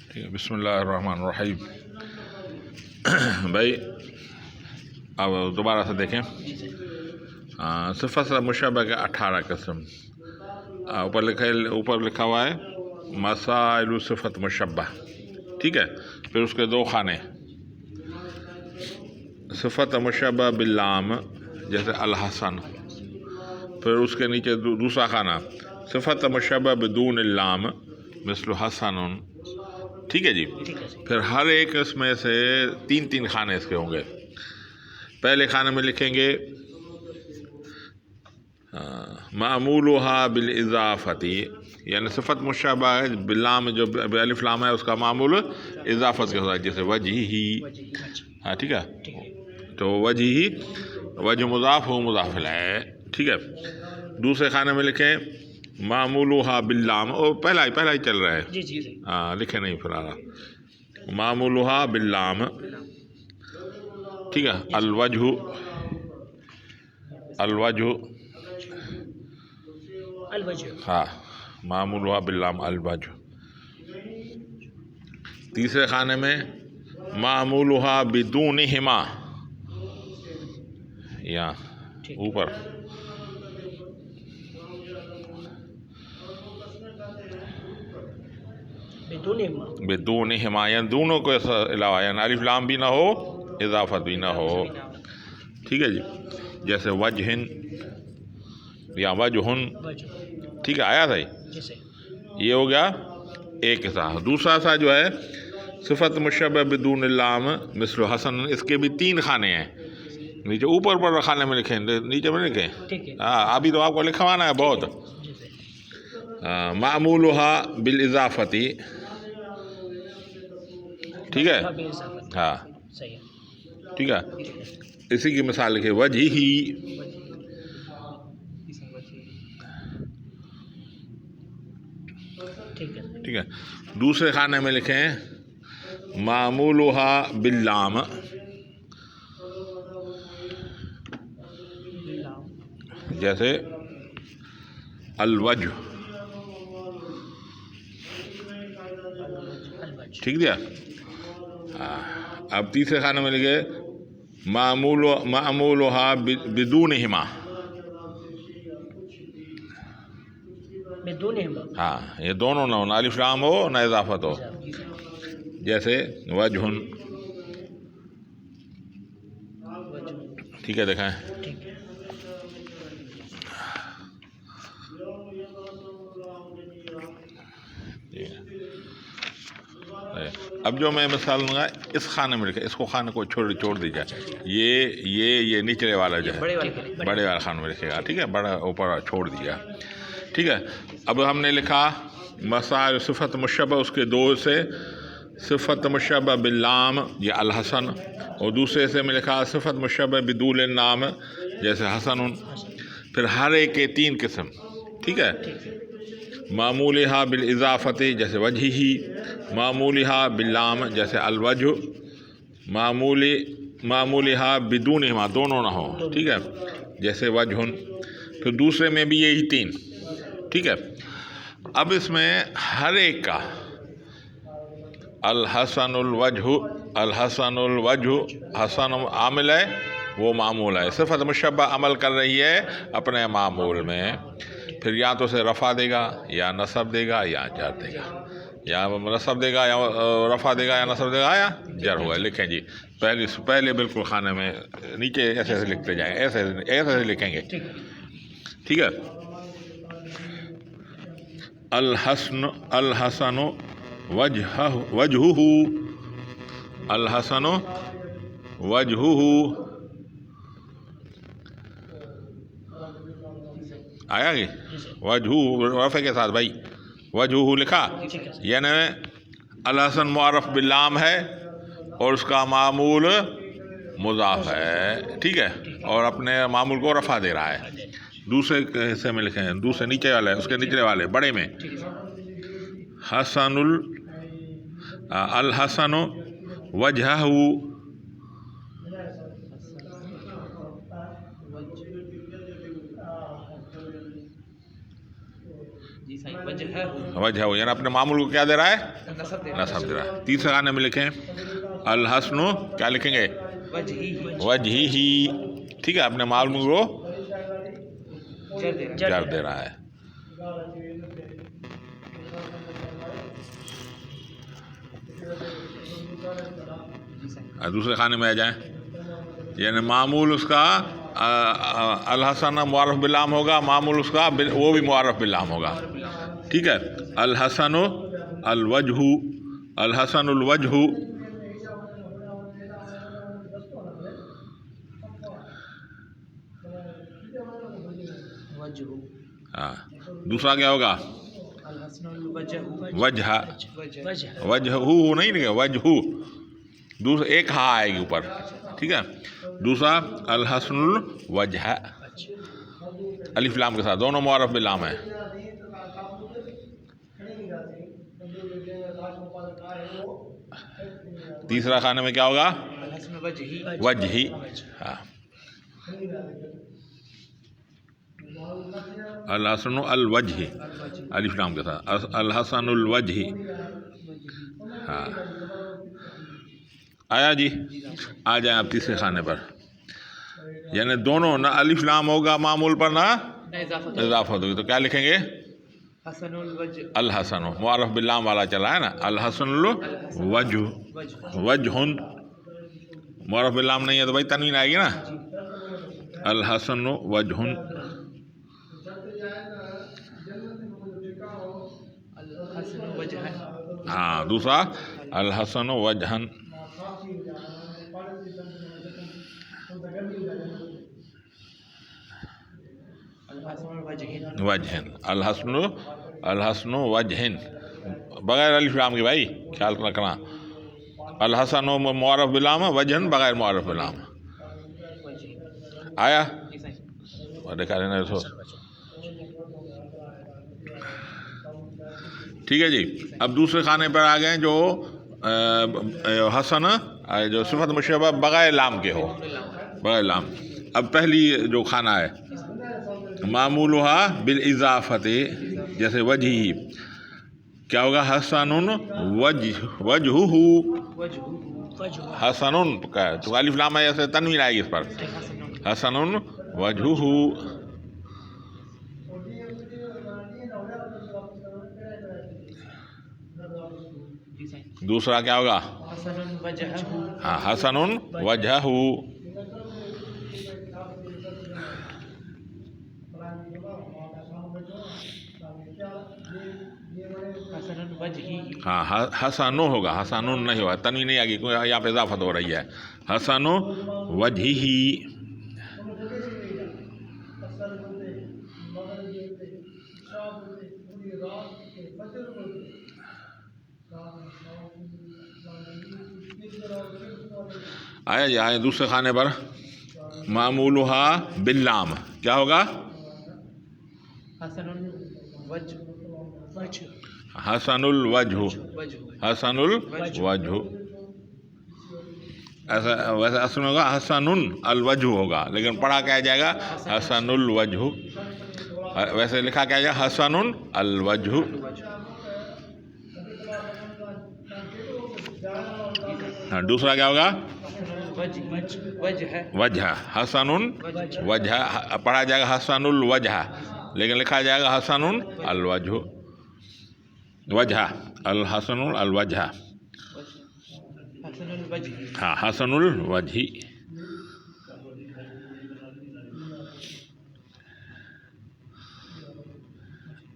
ٹھیک ہے، بسم اللہ الرحمن الرحیم۔ بھائی اب دوبارہ سے دیکھیں، صفت مشبہ کے 18 قسم اوپر لکھا ہوا ہے مسائل صفت مشبہ، ٹھیک ہے۔ پھر اس کے 2 خانے، صفت مشبہ باللام جیسے الحسن، پھر اس کے نیچے دوسرا خانہ صفت مشبہ بدون اللام مثل حسن، ٹھیک ہے جی۔ پھر ہر ایک اس میں سے 3 خانے اس کے ہوں گے۔ پہلے خانے میں لکھیں گے معمولها بالاضافتی، یعنی صفت مشبہ باللام جو الف لام ہے اس کا معمول اضافت کے ہوتا ہے، جیسے وجہی، ہاں ٹھیک ہے، تو وجہی وجہ مضاف ہو مضاف الیہ، ٹھیک ہے۔ دوسرے خانے میں لکھیں معمولها باللام، اور پہلا ہی چل رہا ہے، ہاں لکھے نہیں پھر آ رہا، معمولها باللام، ٹھیک ہے۔ الوجہ ہاں معمولها باللام الوجہ۔ تیسرے خانے میں معمولها بدونہما، یہاں اوپر بدونہما، یعنی دونوں کو علاوہ، یعنی الف لام بھی نہ ہو اضافت بھی نہ ہو، ٹھیک ہے جی۔ جیسے وجہن یا وجہن، ٹھیک ہے، آیا تھا یہ ہو گیا ایک حصہ۔ دوسرا سا جو ہے صفت مشبہ بدون اللام مثل حسن، اس کے بھی 3 خانے ہیں، نیچے اوپر خانے میں لکھیں، نیچے میں لکھیں، ہاں ابھی تو آپ کو لکھوانا ہے بہت۔ معمولها بالاضافتی، ٹھیک ہے، ہاں ٹھیک ہے۔ اسی کی مثال لکھیں وجہی، ٹھیک ہے۔ دوسرے خانے میں لکھیں معمولها باللام، جیسے الوجہ، ٹھیک دیا۔ اب تیسرے خانے میں لکھے معمولها بدونہما، ہاں یہ دونوں نہ ہو، نہ الف لام ہو نہ اضافت ہو، جیسے وجہن، ٹھیک ہے، دیکھیں۔ اب جو میں مثال لوں گا اس خانے میں لکھے، اس کو خانے کو چھوڑ دیجیے، یہ نچلے والا جو ہے بڑے والا خانے میں لکھے گا، ٹھیک ہے، بڑا اوپر چھوڑ دیا، ٹھیک ہے۔ اب ہم نے لکھا مسائل صفت مشبہ، اس کے 2 سے صفت مشبہ باللام یا الحسن، اور دوسرے سے میں لکھا صفت مشبہ بدون النام جیسے حسن۔ پھر ہر ایک کے 3 قسم، ٹھیک ہے۔ معمولها بالاضافت جیسے وجہی، معمولها باللام جیسے الوجہ، معمولها بدونہما دونوں نہ ہو، ٹھیک ہے، جیسے وجہن۔ پھر دوسرے میں بھی یہی 3، ٹھیک ہے۔ اب اس میں ہر ایک کا الحسن الوجہ حسن عامل ہے، وہ معمول ہے، صفت مشبہ عمل کر رہی ہے اپنے معمول میں، پھر یا تو اسے رفع دے گا یا نصب دے گا یا جر دے گا، یا نصب دے گا یا رفع دے گا یا نصب دے گا یا جر ہوگا۔ لکھیں جی پہلے بالکل خانے میں نیچے ایسے لکھتے جائیں، ایسے لکھیں گے، ٹھیک ہے۔ الحسن وجہہ، الحسن وجہہ، آیا گی وجہہ رفع کے ساتھ، بھائی وجہہ لکھا، یعنی الحسن معرف باللام ہے اور اس کا معمول مضاف ہے، ٹھیک ہے، اور اپنے معمول کو رفع دے رہا ہے۔ دوسرے حصے میں لکھیں، دوسرے نیچے والے، اس کے نچلے والے بڑے میں حسن الحسن وجہہ، وجہ ہو، یعنی اپنے معمول کو کیا دے رہا ہے؟ نصب دے رہا ہے. تیسرے خانے میں لکھیں الحسن، کیا لکھیں گے؟ وجہی ہی. ٹھیک ہے، اپنے معمول کو جر دے رہا ہے. دوسرے خانے میں آ جائیں، یعنی معمول اس کا الحسن معرف باللام ہوگا، معمول اس کا وہ بھی معرف باللام ہوگا. ٹھیک ہے، الحسن الوجہ، الحسن الوجہ. ہاں، دوسرا کیا ہوگا؟ وجہ، وجہ نہیں لکھے، وجہ. دوسرا ایک ہاں آئے گی اوپر. ٹھیک ہے، دوسرا الحسن الوجہ الف لام کے ساتھ، دونوں معرف باللام ہیں. تیسرا خانے میں کیا ہوگا؟ وجہی. ہاں، الحسن الوجہ الف لام کے ساتھ، الحسن الوجہ. ہاں، آیا جی؟ آ جائیں آپ تیسرے خانے پر. یعنی دونوں نہ الف لام ہوگا معمول پر نہ اضافت ہوگی، تو کیا لکھیں گے؟ الحسن، معرف باللام والا چلا ہے نا. الحسن الوجہ، وجہ معرف باللام نہیں ہے تو بھائی تنوین آئے گی نا. الحسن وجہ. ہاں، دوسرا الحسن وجہ. وجہ، الحسن، الحسن وجہ بغیر الف لام کے، بھائی خیال رکھنا. الحسن معرف باللام، وجہ بغیر معرف باللام. آیا؟ دیکھا رہنا تو ٹھیک ہے جی. اب دوسرے خانے پر آ گئے جو حسن جو صفت مشبہ بغیر لام کے ہو، بغیر لام. اب پہلی جو کھانا ہے معمولها بالاضافت، جیسے وجہی، کیا ہوگا؟ حسن وجہہ. حسن تو الف لام ہے، جیسے تنوین آئے گی اس پر. حسن وجہہ. دوسرا کیا ہوگا؟ ہاں، حسن وجہہ. ہاں، حسن ہوگا، حسن نہیں ہوگا، تنوین نہیں آگی کیونکہ یہاں پہ اضافت ہو رہی ہے. حسن وجہہ. آیا جی؟ آئے دوسرے خانے پر معمولها باللام، کیا ہوگا؟ حسن الوجہ، حسن الوجہ. ایسا ویسے اصل میں ہوگا حسن الوجہ ہوگا، لیکن پڑھا کیا جائے گا؟ حسن الوجہ. ویسے لکھا کیا جائے گا؟ حسن الوجہ. ہاں، دوسرا کیا ہوگا؟ وجہ. حسن وجہ پڑھا جائے گا حسن الوجہ، لیکن لکھا جائے گا حسن الوجہ. وجہ، الحسن الوجہ. ہاں، حسن الوجہ.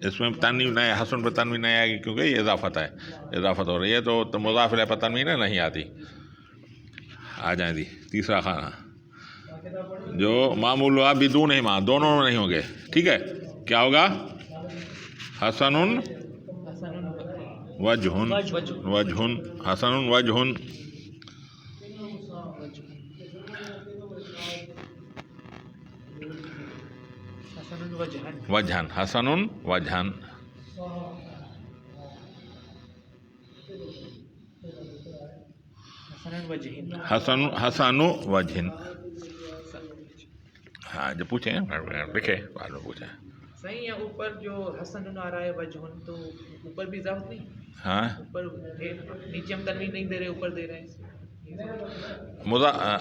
اس میں تنوین نہیں، حسن پر تنوین نہیں آئے گی کیونکہ یہ اضافت ہے، اضافت ہو رہی ہے تو مضاف الیہ پر تنوین نہیں آتی. آ جائیں جی تیسرا خانہ جو معمول ہوا بدونہما، دونوں میں نہیں ہوں گے. ٹھیک ہے، کیا ہوگا؟ حسن وجہ، وجہ، حسن وجہ. وجہ، حسن وجہ. حسن وجہ. ہاں، جو پوچھیں لکھے بعد میں پوچھیں. صحیح ہے. اوپر جو حسن آ رہا ہے وجہن تو اوپر بھی اضافت نہیں. ہاں اوپر نیچے ہم تنوین نہیں دے رہے, اوپر دے رہے ہیں.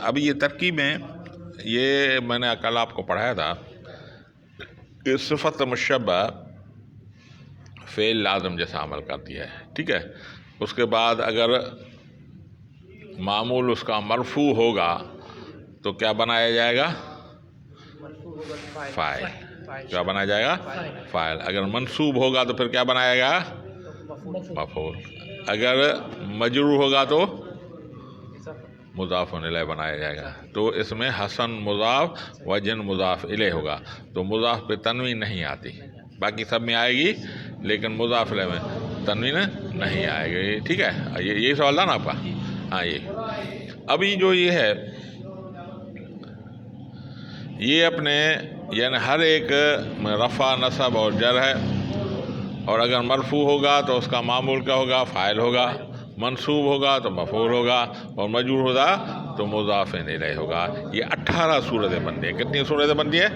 ابھی یہ ترکیبیں, یہ میں نے کل آپ کو پڑھایا تھا کہ صفت مشبہ فعل لازم جیسا عمل کرتی ہے, ٹھیک ہے. اس کے بعد اگر معمول اس کا مرفوع ہوگا تو کیا بنایا جائے گا؟ فاعل. کیا بنایا جائے گا؟ فاعل. اگر منصوب ہوگا تو پھر کیا بنایا گا؟ مفعول. اگر مجرور ہوگا تو مضاف الیہ بنایا جائے گا. تو اس میں حسن مضاف وجن مضاف الیہ ہوگا, تو مضاف پہ تنوین نہیں آتی, باقی سب میں آئے گی لیکن مضاف الیہ میں تنوین نہیں آئے گی, ٹھیک ہے. یہی سوال تھا نا آپ کا؟ ہاں. یہ ابھی جو یہ ہے یہ اپنے یعنی ہر ایک رفع نصب اور جر ہے, اور اگر مرفوع ہوگا تو اس کا معمول کیا ہوگا؟ فاعل ہوگا. منصوب ہوگا تو مفعول ہوگا, اور مجرور ہوگا تو مضاف الیہ ہوگا. یہ 18 صورتیں بنتی ہیں. کتنی صورتیں بنتی ہیں؟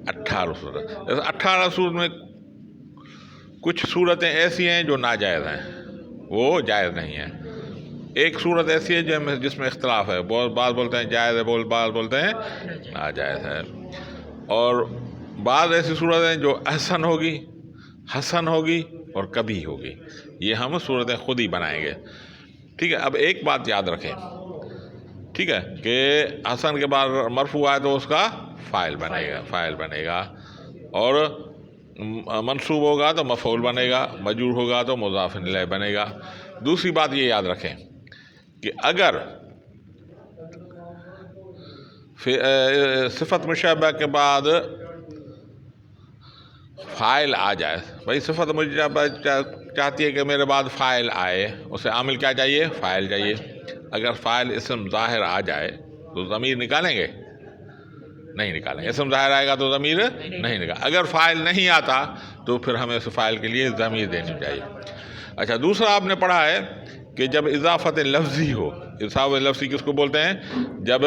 18 صورت. 18 صورت میں کچھ صورتیں ایسی ہیں جو ناجائز ہیں, وہ جائز نہیں ہیں. ایک صورت ایسی ہے جس میں اختلاف ہے, بعض بولتے ہیں جائز ہے, بعض بولتے ہیں ناجائز ہے. اور بعض ایسی صورت ہیں جو احسن ہوگی, حسن ہوگی اور کبھی ہوگی. یہ ہم صورتیں خود ہی بنائیں گے, ٹھیک ہے. اب ایک بات یاد رکھیں, ٹھیک ہے, کہ حسن کے بعد مرفوع آئے تو اس کا فاعل بنے گا, اور منصوب ہوگا تو مفعول بنے گا, مجرور ہوگا تو مضاف الیہ بنے گا. دوسری بات یہ یاد رکھیں کہ اگر صفت مشابہ کے بعد فاعل آ جائے, بھائی صفت مشابہ چاہتی ہے کہ میرے بعد فاعل آئے, اسے عامل کیا چاہیے؟ فاعل چاہیے. اگر فاعل اسم ظاہر آ جائے تو ضمیر نکالیں گے؟ نہیں نکالیں. اسم ظاہر آئے گا تو ضمیر نہیں نکالیں. اگر فاعل نہیں آتا تو پھر ہمیں اس فاعل کے لیے ضمیر دینی چاہیے. اچھا, دوسرا آپ نے پڑھا ہے کہ جب اضافت لفظی ہو, اضافت لفظی کس کو بولتے ہیں؟ جب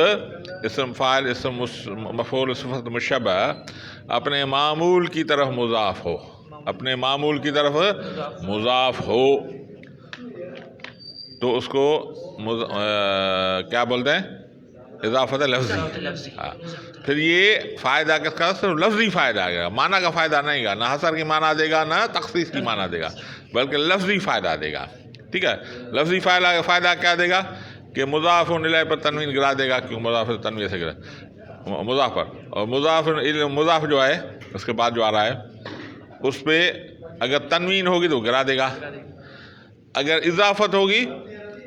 اسم فاعل اسم مفعول صفت مشبہ اپنے معمول کی طرف مضاف ہو, اپنے معمول کی طرف مضاف ہو تو اس کو کیا بولتے ہیں؟ اضافت لفظی. ہاں. پھر یہ فائدہ کس کا؟ صرف لفظی فائدہ آئے گا, معنی کا فائدہ نہیں گا, نہ حصر کی معنی دے گا نہ تخصیص کی معنی دے گا, بلکہ لفظی فائدہ دے گا, ٹھیک ہے. لفظی فائدہ کیا دے گا کہ مضاف الیہ پر تنوین گرا دے گا, کیونکہ مضاف تنوین سے گرا مضاف پر, اور مضاف جو ہے اس کے بعد جو آ رہا ہے اس پہ اگر تنوین ہوگی تو گرا دے گا, اگر اضافت ہوگی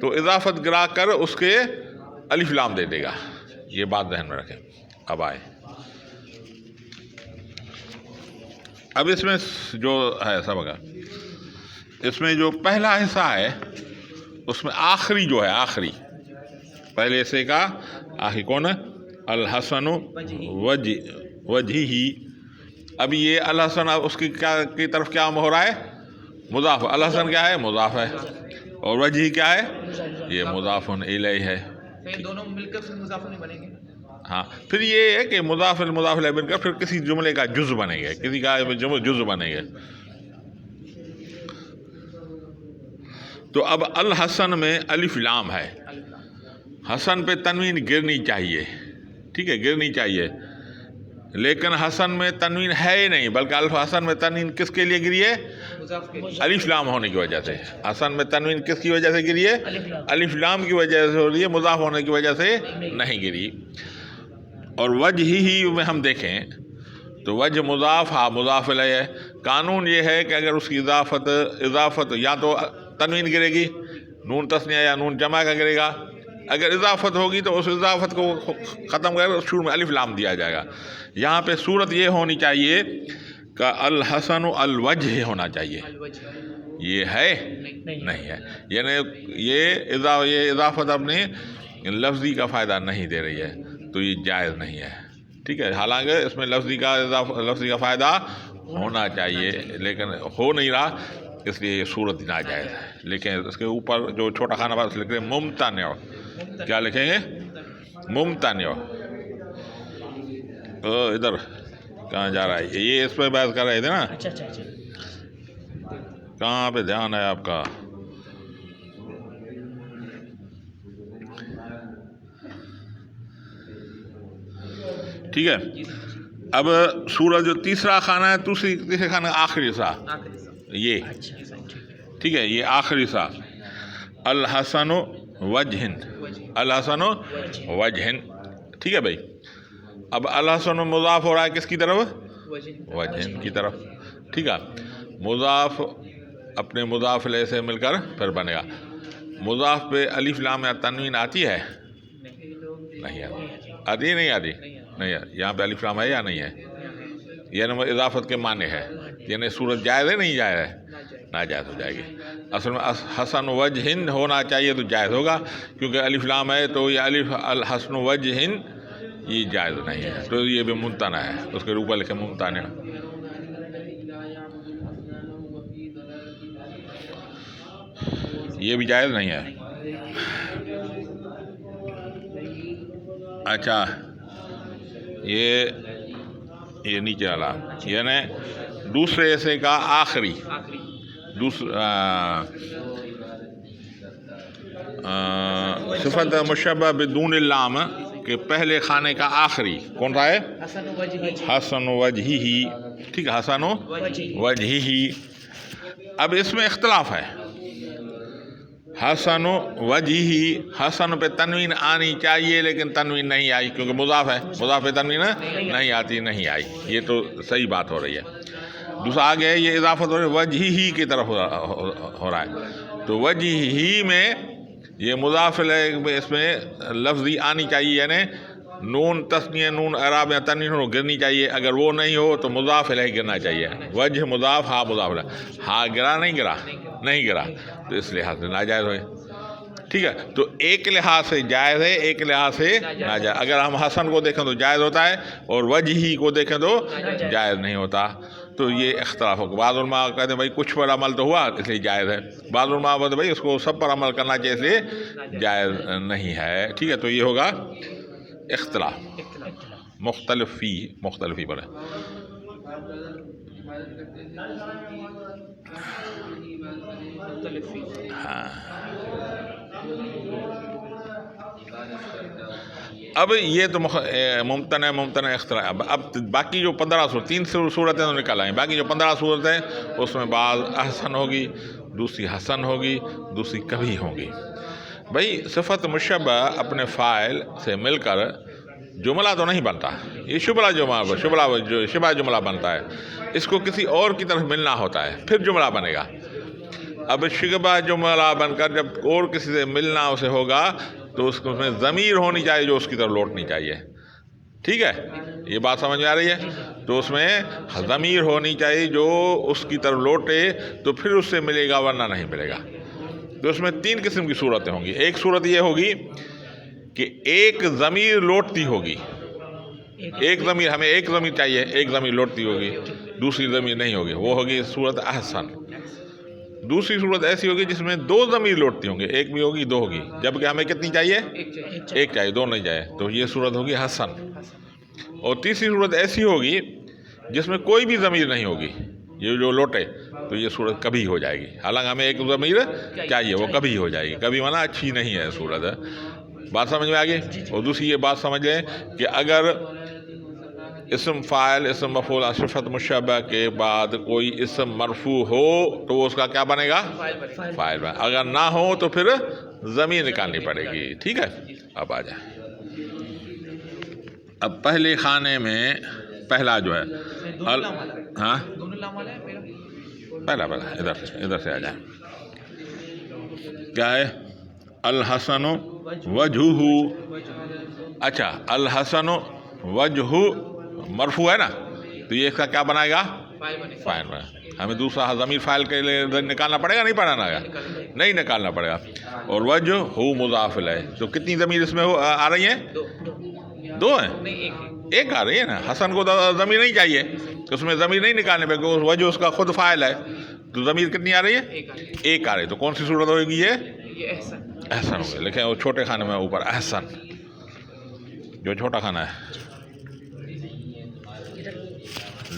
تو اضافت گرا کر اس کے الف لام دے دے گا. یہ بات ذہن میں رکھیں. اب آئے, اب اس میں جو ہے سبق, اس میں جو پہلا حصہ ہے اس میں آخری جو ہے, آخری پہلے حصے کا آخری کون ہے؟ الحسن وجہی. اب یہ الحسن اس کی طرف کیا ہو رہا ہے؟ مضاف. الحسن کیا ہے؟ مضاف ہے. اور وجہی کیا ہے؟ یہ مضاف الیہ ہے. دونوں مل کر مضاف نہیں بنیں گے. ہاں, پھر یہ ہے کہ مضاف الیہ بن کر پھر کسی جملے کا جز بنے گا, کسی کا جز بنے گا. تو اب الحسن میں الف لام ہے, حسن پہ تنوین گرنی چاہیے, ٹھیک ہے, گرنی چاہیے, لیکن حسن میں تنوین ہے ہی نہیں, بلکہ الف حسن میں تنوین کس کے لیے گری ہے؟ الف لام ہونے کی وجہ سے. حسن میں تنوین کس کی وجہ سے گری ہے؟ الف لام کی وجہ سے ہو رہی ہے, مضاف ہونے کی وجہ سے نہیں گری. اور وجہ ہی میں ہم دیکھیں تو وجہ مضاف, ہاں مضاف الیہ ہے. قانون یہ ہے کہ اگر اس کی اضافت یا تو تنوین گرے گی, نون تثنیہ یا نون جمع کا گرے گا. اگر اضافت ہوگی تو اس اضافت کو ختم کر شروع میں الف لام دیا جائے گا. یہاں پہ صورت یہ ہونی چاہیے کہ الحسن الوجہ ہونا چاہیے. یہ ہے نہیں ہے, یعنی یہ اضافت اپنے لفظی کا فائدہ نہیں دے رہی ہے, تو یہ جائز نہیں ہے, ٹھیک ہے. حالانکہ اس میں لفظی کا فائدہ ہونا چاہیے لیکن ہو نہیں رہا, اس لیے یہ صورت ناجائز ہے. لیکن اس کے اوپر جو چھوٹا خانہ باز لکھ رہے ہیں ممتنع, کیا لکھیں گے؟ ممتنع. ادھر کہاں جا رہا ہے یہ اس پہ بحث کر رہے تھے نا. اچھا اچھا اچھا کہاں پہ دھیان ہے آپ کا؟ ٹھیک ہے. اب سورج جو تیسرا خانہ ہے تیسرے خانہ آخری سا یہ ٹھیک ہے. یہ آخری سا الحسن وجہن، الحسن وجہن. ٹھیک ہے بھائی. اب الحسن مضاف ہو رہا ہے کس کی طرف؟ وجہن کی طرف. ٹھیک ہے. مضاف اپنے مضاف علیہ سے مل کر پھر بنے گا. مضاف پہ الف لام یا تنوین آتی ہے؟ نہیں آتی. آتی ہے نہیں آتی؟ نہیں آتی. یہاں پہ الف لام ہے یا نہیں ہے؟ یعنی اضافت کے معنی ہے. یعنی صورت جائز ہے نہیں جائز ہے؟ ناجائز ہو جائے گی. اصل میں حسن وجہن ہونا چاہیے تو جائز ہوگا، کیونکہ الف لام ہے تو یہ الف الحسن وجہن یہ جائز نہیں ہے، تو یہ بھی ممتنع ہے. اس کے اوپر لکھے ممتنع. یہ بھی جائز نہیں ہے. اچھا یہ نیچے والا یعنی دوسرے حصے کا آخری صفت مشبہ بدون اللام کے پہلے خانے کا آخری کون سا ہے؟ حسن وجہی. ٹھیک ہے. حسن وجہی. اب اس میں اختلاف ہے. حسن وجہی، حسن پہ تنوین آنی چاہیے لیکن تنوین نہیں آئی کیونکہ مضاف ہے. مضاف پہ تنوین نہیں آتی، نہیں آئی. یہ تو صحیح بات ہو رہی ہے. دوسرا آگے ہے یہ اضافت ہو رہی ہے وجہی کی طرف ہو رہا ہے. تو وجہی میں یہ مضاف اس میں لفظی آنی چاہیے، یعنی نون تثنیہ نون اعراب یا تنوین گرنی چاہیے. اگر وہ نہیں ہو تو مضاف الیہ گرنا چاہیے. وجہ مضاف ہا مضاف الیہ. ہا گرا نہیں گرا تو اس لحاظ سے ناجائز ہوئے. ٹھیک ہے. تو ایک لحاظ سے جائز ہے، ایک لحاظ سے ناجائز. اگر ہم حسن کو دیکھیں تو جائز ہوتا ہے اور وجہی کو دیکھیں تو جائز نہیں ہوتا. تو یہ اختلاف ہوگا. بعض علماء کہتے ہیں بھائی کچھ پر عمل تو ہوا اس لیے جائز ہے. بعض علماء کہتے ہیں بھائی اس کو سب پر عمل کرنا چاہیے اس لیے جائز نہیں ہے. ٹھیک ہے. تو یہ ہوگا اختلاف مختلفی پر ہے. ہاں. اب یہ تو ممتنع اختلاف. اب باقی جو 15 3 صورتیں تو نکل آئیں. باقی جو 15 صورتیں اس میں بعض احسن ہوگی، دوسری حسن ہوگی، دوسری کبھی ہوگی. بھائی صفت مشبہ اپنے فاعل سے مل کر جملہ تو نہیں بنتا. یہ شبہ جملہ بنتا ہے. اس کو کسی اور کی طرف ملنا ہوتا ہے پھر جملہ بنے گا. اب شبہ جملہ بن کر جب اور کسی سے ملنا اسے ہوگا تو اس میں ضمیر ہونی چاہیے جو اس کی طرف لوٹنی چاہیے. ٹھیک ہے. یہ بات سمجھ میں آ رہی ہے؟ تو اس میں ضمیر ہونی چاہیے جو اس کی طرف لوٹے تو پھر اس سے ملے گا ورنہ نہیں ملے گا. تو اس میں 3 قسم کی صورتیں ہوں گی. ایک صورت یہ ہوگی کہ ایک ضمیر لوٹتی ہوگی. ایک ضمیر ہمیں ایک ضمیر چاہیے، ایک ضمیر لوٹتی ہوگی، دوسری ضمیر نہیں ہوگی. وہ ہوگی صورت احسن. دوسری صورت ایسی ہوگی جس میں 2 ضمیر لوٹتی ہوں گی، ایک بھی ہوگی 2 ہوگی، جبکہ ہمیں کتنی چاہیے؟ ایک چاہیے، 2 نہیں چاہیے. تو یہ صورت ہوگی حسن. اور تیسری صورت ایسی ہوگی جس میں کوئی بھی ضمیر نہیں ہوگی، یہ جو لوٹے، تو یہ صورت کبھی ہو جائے گی. حالانکہ ہمیں ایک ضمیر چاہیے، وہ کبھی ہو جائے گی. کبھی مانا اچھی نہیں ہے صورت. بات سمجھ میں آ گئی؟ اور دوسری یہ بات سمجھ لیں کہ اگر اسم فاعل اسم مفعول صفت مشبہ کے بعد کوئی اسم مرفوع ہو تو اس کا کیا بنے گا؟ فاعل بنے. اگر نہ ہو تو پھر ضمیر نکالنی پڑے گی. ٹھیک ہے. اب آ جائیں. اب پہلے خانے میں پہلا جو ہے ہاں پہلا ادھر سے آ جائیں. کیا ہے؟ الحسن وجہہ. اچھا الحسن وجہ مرفوع ہے نا، تو یہ اس کا کیا بنائے گا؟ فاعل بنا. ہمیں دوسرا ضمیر فاعل کے لیے نکالنا پڑے گا نہیں پڑھانا گا؟ نہیں نکالنا پڑے گا. اور وجہ ہو مضاف الیہ. تو کتنی ضمیر اس میں آ رہی ہیں؟ 2 ہیں. ایک آ رہی ہے نا. حسن کو ضمیر نہیں چاہیے تو اس میں ضمیر نہیں نکالنے پہ، وجہ اس کا خود فاعل ہے. تو ضمیر کتنی آ رہی ہے؟ ایک آ رہی ہے. تو کون سی صورت ہوگی یہ؟ احسن ہوگی. لکھیں وہ چھوٹے خانے میں اوپر احسن، جو چھوٹا خانہ ہے.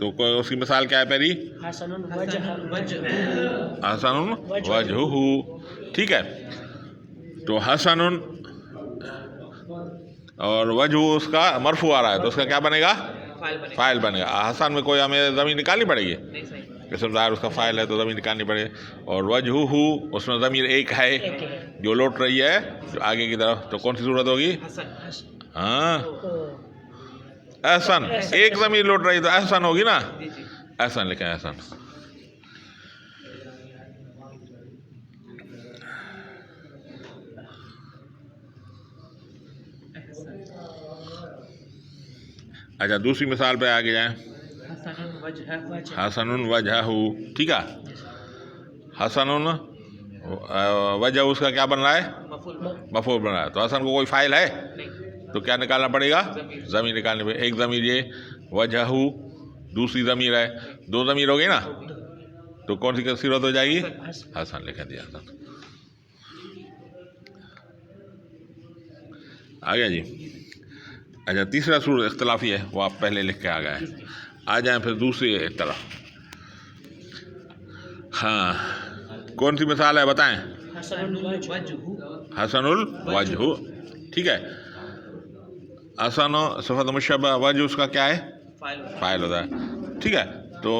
تو اس کی مثال کیا ہے پہلی؟ حسن الوجه حسن وجہہ، ٹھیک ہے. تو حسن اور وجہ اس کا مرفوع آ رہا ہے تو اس کا کیا بنے گا؟ فاعل بنے گا. حسن میں کوئی ہمیں ضمیر نکالنی پڑے گی، اسم ظاہر اس کا فاعل ہے تو ضمیر نکالنی پڑے گی. اور وجہہ اس میں ضمیر ایک ہے جو لوٹ رہی ہے جو آگے کی طرف، تو کون سی صورت ہوگی؟ ہاں احسن، ایک ضمیر لوٹ رہی تو احسن ہوگی نا. احسن لکھیں، احسن. اچھا دوسری مثال پہ آگے جائیں. حسن وجہہ، ٹھیک ہے. حسن وجہ اس کا کیا بن رہا ہے؟ مفعول بن رہا ہے. تو حسن کو کوئی فاعل ہے تو کیا نکالنا پڑے گا؟ ضمیر نکالنے پڑے. ایک ضمیر یہ وجہہ، دوسری ضمیر ہے، دو ضمیر ہو گئی نا، تو کون سی صورت ہو جائے گی؟ حسن لکھ دیا. حسن آ گیا جی. اچھا تیسرا صورت اختلافی ہے وہ آپ پہلے لکھ کے آ گئے. آ جائیں پھر دوسری طرف. ہاں کون سی مثال ہے بتائیں؟ حسن الوجہ، ٹھیک ہے. حسن صفت مشبہ، وجہ اس کا کیا ہے؟ فاعل ہوتا ہے، ٹھیک ہے. تو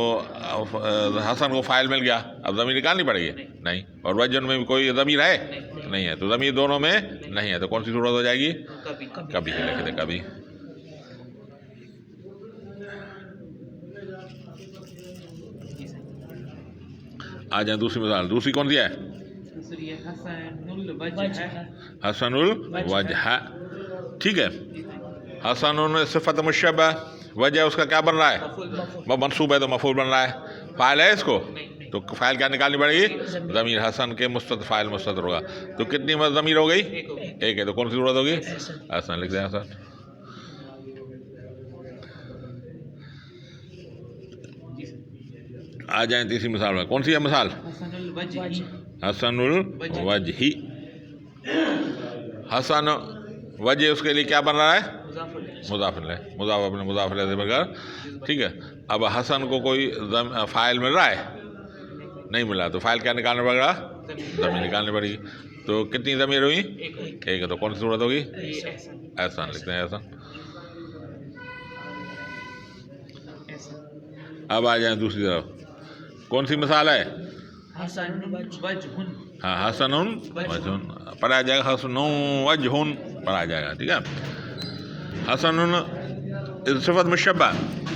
حسن کو فاعل مل گیا، اب ضمیر نکالنی پڑے گی؟ نہیں. اور وجہ میں کوئی ضمیر ہے؟ نہیں ہے. تو ضمیر دونوں میں نہیں ہے تو کون سی صورت ہو جائے گی؟ کبھی لکھ دیں، کبھی. آ جائیں دوسری مثال. دوسری کون سی ہے؟ حسن الوجہ، ٹھیک ہے. حسن صفت مشبہ، وجہ اس کا کیا بن رہا ہے؟ منصوب ہے تو مفعول بن رہا ہے. فاعل ہے اس کو تو فاعل کیا نکالنی پڑے گی؟ ضمیر. حسن کے مستتر فاعل مستتر ہوگا. تو کتنی ضمیر ہو گئی؟ ایک ہے. تو کون سی صورت ہوگی؟ حسن لکھ دیں. حسن. آ جائیں تیسری مثال میں. کون سی ہے مثال؟ حسن الوجہ. حسن وجہ اس کے لیے کیا بن رہا ہے؟ مضاف الیہ، مضاف اپنے مضاف الیہ سے بغیر، ٹھیک ہے. اب حسن کو کوئی فاعل مل رہا ہے؟ نہیں ملا. تو فاعل کیا نکالنا پڑے گا؟ ضمیر نکالنی پڑے گی. تو کتنی ضمیر ہوئی؟ ایک ہے. تو کون سی صورت ہوگی؟ احسن لکھتے ہیں. احسن. اب آ جائیں دوسری طرف. کون سی مثال ہے؟ ہاں حسن وجہ پڑھا جائے گا. حسن وجہ پڑھا جائے گا، ٹھیک ہے. حسن صفت مشبہ،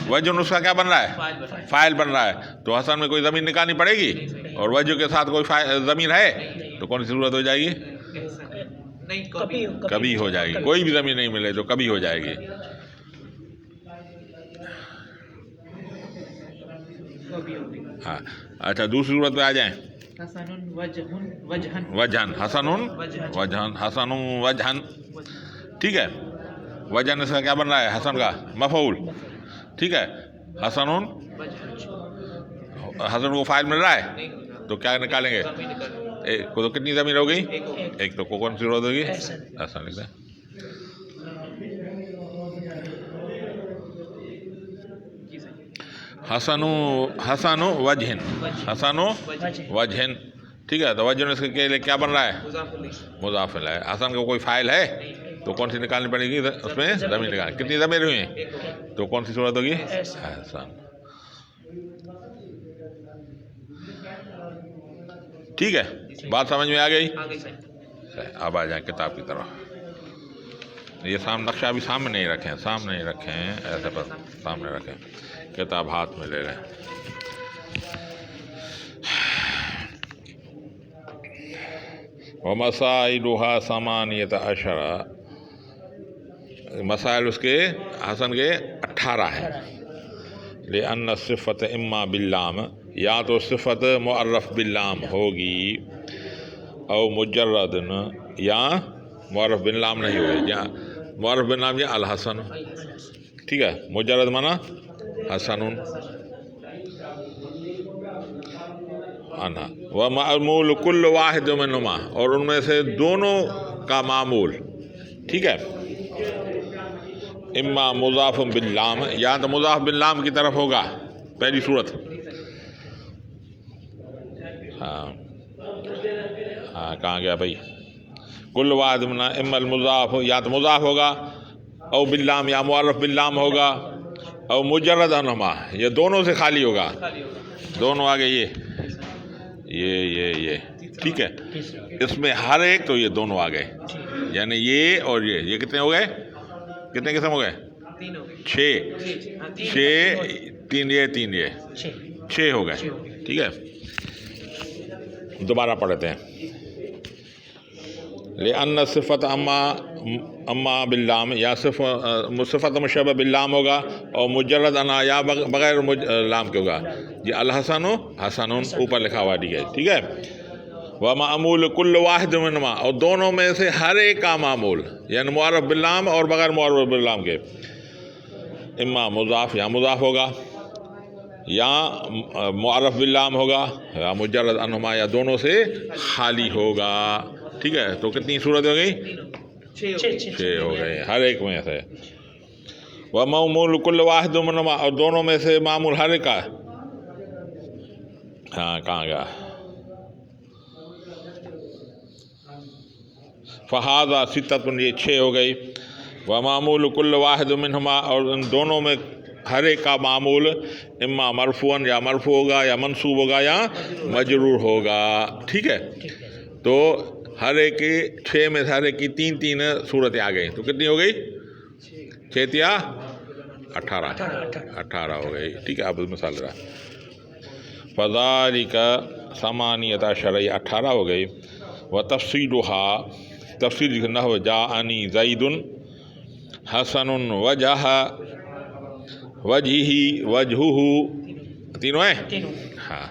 وجہ اس کا کیا بن رہا ہے؟ فاعل بن رہا ہے. تو حسن میں کوئی ضمیر نکالنی پڑے گی؟ اور وجہ کے ساتھ کوئی ضمیر ہے تو کون سی صورت ہو جائے گی؟ کبھی ہو جائے گی. کوئی بھی ضمیر نہیں ملے تو کبھی ہو جائے گی. ہاں اچھا دوسری صورت پہ آ جائیں. وجہن، حسن وجہن، حسن وجہن، ٹھیک ہے. وجہن اس کا کیا بن رہا ہے؟ حسن کا مفعول، ٹھیک ہے. حسن، حسن کو فاعل مل رہا ہے تو کیا نکالیں گے؟ ایک کو. تو کتنی ضمیر ہو گئی؟ ایک. تو کون سی صورت ہوگی؟ حسن لکھ دیں. حسن وجہن، حسن وجہن، ٹھیک ہے. تو وجہ اس کے لیے کیا بن رہا ہے؟ مضاف الیہ. حسن کا کوئی فاعل ہے تو کون سی نکالنی پڑے گی؟ اس میں ضمیر نکالیں. کتنی ضمیر ہوئی ہیں؟ تو کون سی صورت ہوگی؟ حسن. ٹھیک ہے. بات سمجھ میں آ گئی؟ اب آ جائیں کتاب کی طرف. یہ نقشہ بھی سامنے نہیں رکھیں، سامنے نہیں رکھیں، ایسے پر سامنے رکھیں، کتاب ہاتھ میں لے لیں. ومسائلها ثمانیۃ عشر، مسائل اس کے حسن کے 18 ہیں. لأن الصفت اما باللام، یا تو صفت معرف باللام ہوگی، او مجرد، یا معرف باللام نہیں ہوگی. یا معرف باللام یا الحسن، ٹھیک ہے. مجرد مانا حسن. ومعمول کل واحد منہما، اور ان میں سے دونوں کا معمول، ٹھیک ہے. اما مضاف باللام، یا تو مضاف باللام کی طرف ہوگا پہلی صورت. ہاں ہاں کہاں گیا بھائی؟ کل واحد من اما المضاف، یا تو مضاف ہوگا، او باللام یا معرف باللام ہوگا، او مجرد عنہما یہ دونوں سے خالی ہوگا. دونوں آگے یہ ٹھیک ہے. اس میں ہر ایک تو یہ دونوں آ گئے، یعنی یہ اور یہ کتنے ہو گئے؟ کتنے قسم ہو گئے؟ 6 تین یہ 6 ہو گئے. ٹھیک ہے، دوبارہ پڑھتے ہیں. لأن صفت اما باللام، یا صفت مشبہ باللام ہوگا، اور مجرد انا یا بغیر لام کے ہوگا. یہ الحسن حسن اوپر لکھا ہوا ٹھیک ہے. ومعمول کل واحد منہما، اور دونوں میں سے ہر ایک کا معمول، یعنی معرف باللام اور بغیر معرف باللام کے، اما مضاف یا مضاف ہوگا، یا معرف باللام ہوگا، یا مجرد عنہما یا دونوں سے خالی ہوگا. ٹھیک ہے، تو کتنی صورت ہو گئی؟ 6 ہو گئے ہر ایک میں سے. ومعمول کل واحد منہما، اور دونوں میں سے معمول ہر ایک کا. ہاں کہاں گیا؟ فہذا ستۃ، یہ 6 ہو گئی. ومعمول کل واحد منہما، اور ان دونوں میں ہر ایک کا معمول اما مرفوعاً یا مرفوع ہوگا، یا منصوب ہوگا، یا مجرور ہوگا. ٹھیک ہے، تو ہر ایک کی 6 میں سے ہر ایک کی 3 صورتیں آ گئی. تو کتنی ہو گئی؟ 6 یا 18 ہو گئی. ٹھیک ہے، اب مثال رہا فذالک ثمانیۃ عشر، 18 ہو گئی. وتفصیلها، تفصیل نحو جاءنی زید حسن وجہ وجہہ، تینوں ہیں. ہاں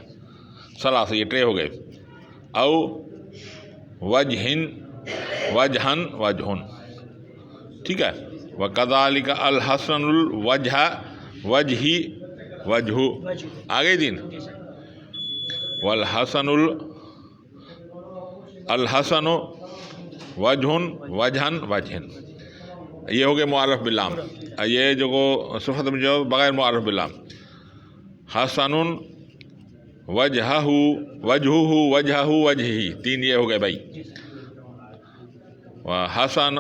ثلاثہ، یہ 3 ہو گئے. او وجہن وجہن. ٹھیک ہے. وکذالک الحسن الوجہ وجہی وجہ، آگے 3. والحسن الحسن وجہن وجہن وجہن، یہ ہو گئے معرف باللام. یہ جو صفت میں جو بغیر معرف باللام، حسن وجہہ وجہہ وجہہ وجہی، 3 یہ ہو گئے بھائی. حسن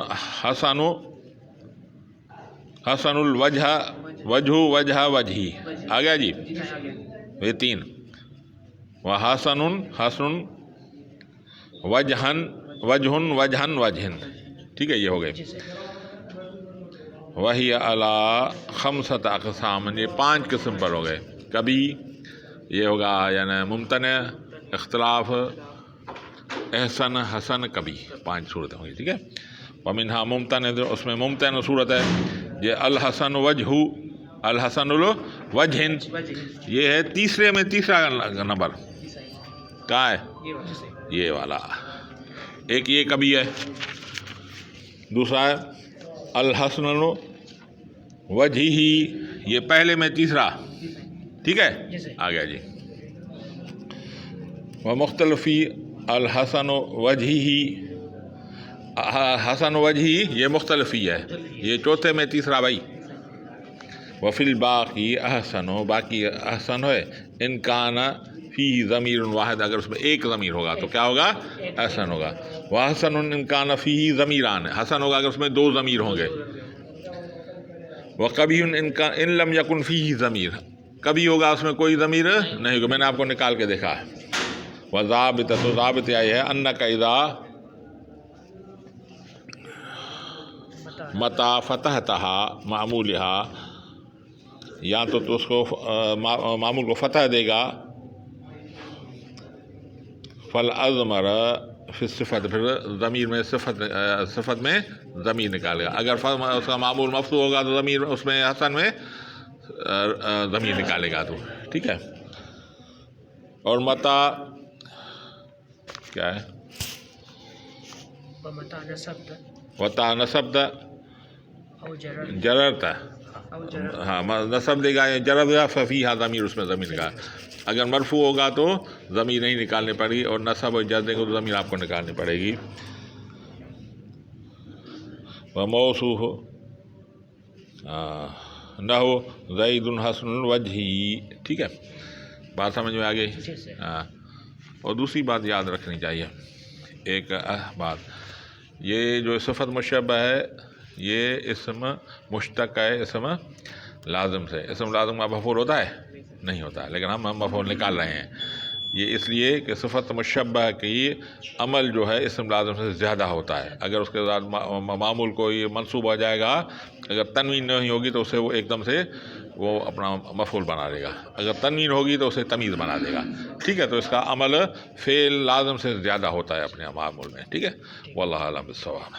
الوجہ وجہ وجہ وجہی، آ گیا جی یہ 3. وحسن حسن وجہن وجہن وجہن وجہن. ٹھیک ہے، یہ ہو گئے. وہی علی 5 اقسام، یہ 5 قسم پر ہو گئے. کبھی یہ ہوگا یعنی ممتنع، اختلاف، احسن، حسن، کبھی 5 صورتیں ہوں گی. ٹھیک ہے. ومنہا ممتنع، اس میں ممتنع صورت ہے یہ الحسن وجہ، الحسن الوجہن، یہ ہے تیسرے میں تیسرا نمبر. کہاں ہے؟ یہ والا. ایک یہ کبھی ہے، دوسرا ہے الحسن وجہی، یہ پہلے میں تیسرا. ٹھیک ہے، آ گیا جی. ومختلفی الحسن وجہی، حسن وجہی یہ مختلفی ہے، یہ چوتھے میں تیسرا بھائی. وفی الباقی احسن، باقی احسن ہے ان کان فی ضمیر واحد، اگر اس میں ایک ضمیر ہوگا تو کیا ہوگا؟ احسن ہوگا. وحسن ان کان فی ضمیران، حسن ہوگا اگر اس میں 2 ضمیر ہوں گے. وقبیح ان لم یکن فیہ ضمیر، کبھی ہوگا اس میں کوئی ضمیر نہیں ہوگا. میں نے آپ کو نکال کے دیکھا. وضابط، تو ضابط آئی ہے انک اذا متا فتحتها معمولها، یا تو اس کو معمول کو فتح دے گا، فالازمر فی الصفت، پھر ضمیر میں صفت میں ضمیر نکالے گا. اگر اس کا معمول مفتوح ہوگا تو ضمیر اس میں حسن میں ضمیر نکالے گا. تو ٹھیک ہے. اور متا کیا ہے؟ وتا نصب جررتا، ہاں نصب دے گا یا جرر دے گا، ففیہا ضمیر، اس میں ضمیر نکال. اگر مرفوع ہوگا تو ضمیر نہیں نکالنی پڑے گی، اور نصب اور جر دیں گے تو ضمیر آپ کو نکالنی پڑے گی. وموصوف نحو زید حسن الوجہی. ٹھیک ہے، بات سمجھ میں آ گئی. ہاں. اور دوسری بات یاد رکھنی چاہیے، ایک بات، یہ جو صفت مشبہ ہے یہ اسم مشتق ہے اسم لازم سے. اسم لازم کا مفعول ہوتا ہے؟ نہیں ہوتا، لیکن ہم مفعول نکال رہے ہیں. یہ اس لیے کہ صفت مشبہ کی عمل جو ہے اسم لازم سے زیادہ ہوتا ہے. اگر اس کے ساتھ معمول کوئی منصوب ہو جائے گا، اگر تنوین نہیں ہوگی تو اسے وہ ایک دم سے وہ اپنا مفعول بنا دے گا، اگر تنوین ہوگی تو اسے تمیز بنا دے گا. ٹھیک ہے، تو اس کا عمل فعل لازم سے زیادہ ہوتا ہے اپنے معمول میں. ٹھیک ہے، واللہ اعلم بالصواب.